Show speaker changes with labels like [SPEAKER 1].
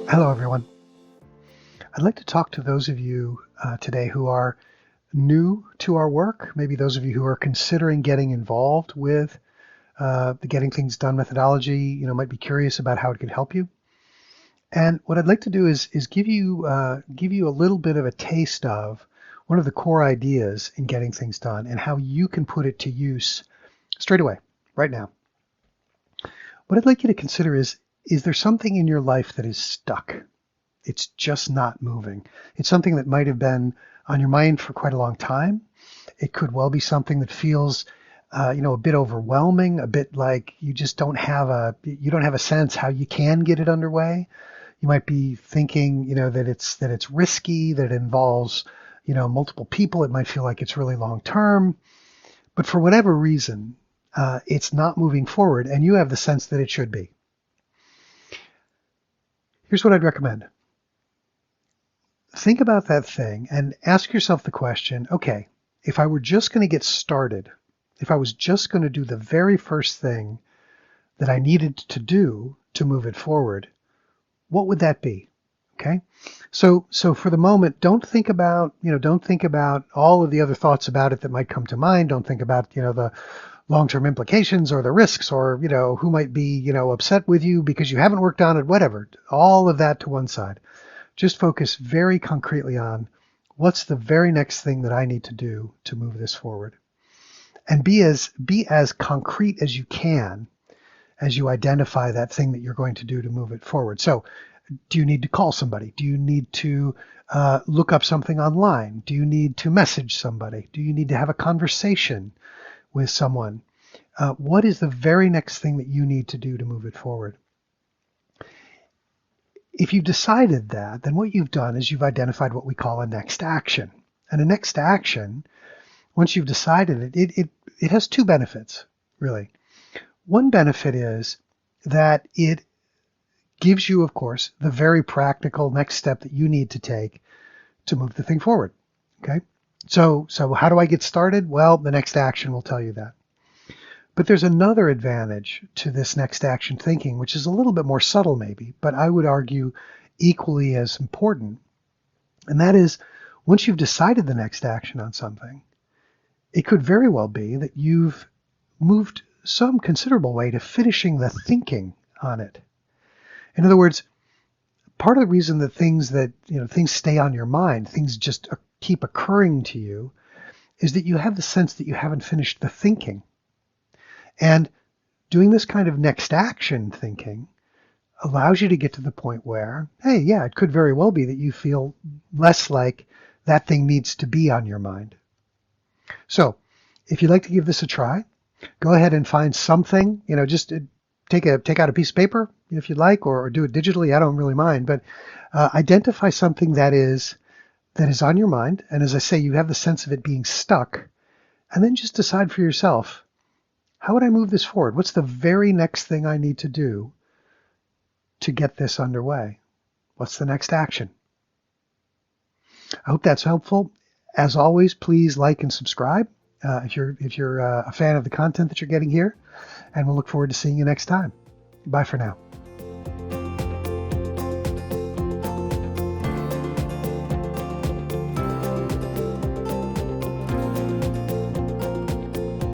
[SPEAKER 1] Hello, everyone. I'd like to talk to those of you today who are new to our work, maybe those of you who are considering getting involved with the Getting Things Done methodology, might be curious about how it could help you. And what I'd like to do is give you a little bit of a taste of one of the core ideas in getting things done and how you can put it to use straight away, right now. What I'd like you to consider is there something in your life that is stuck? It's just not moving. It's something that might have been on your mind for quite a long time. It could well be something that feels, a bit overwhelming, a bit like you just don't have a sense how you can get it underway. You might be thinking, that it's risky, that it involves, multiple people. It might feel like it's really long term, but for whatever reason, it's not moving forward, and you have the sense that it should be. Here's what I'd recommend. Think about that thing and ask yourself the question, okay, if I were just going to get started, if I was just going to do the very first thing that I needed to do to move it forward, what would that be? Okay. So for the moment, don't think about all of the other thoughts about it that might come to mind. Don't think about, the long-term implications or the risks or, who might be, upset with you because you haven't worked on it, whatever. All of that to one side. Just focus very concretely on what's the very next thing that I need to do to move this forward. And be as concrete as you can as you identify that thing that you're going to do to move it forward. So do you need to call somebody? Do you need to look up something online? Do you need to message somebody? Do you need to have a conversation with someone? What is the very next thing that you need to do to move it forward? If you've decided that, then what you've done is you've identified what we call a next action. And a next action, once you've decided it has two benefits, really. One benefit is that it gives you, of course, the very practical next step that you need to take to move the thing forward. Okay? So how do I get started? Well, the next action will tell you that. But there's another advantage to this next action thinking, which is a little bit more subtle maybe, but I would argue equally as important. And that is, once you've decided the next action on something, it could very well be that you've moved some considerable way to finishing the thinking on it. In other words, part of the reason that things stay on your mind, things just keep occurring to you, is that you have the sense that you haven't finished the thinking. And doing this kind of next action thinking allows you to get to the point where, hey, yeah, it could very well be that you feel less like that thing needs to be on your mind. So if you'd like to give this a try, go ahead and find something, just take out a piece of paper if you'd like, or do it digitally. I don't really mind, but identify something that is on your mind. And as I say, you have the sense of it being stuck, and then just decide for yourself, how would I move this forward? What's the very next thing I need to do to get this underway? What's the next action? I hope that's helpful. As always, please like and subscribe if you're a fan of the content that you're getting here, and we'll look forward to seeing you next time. Bye for now.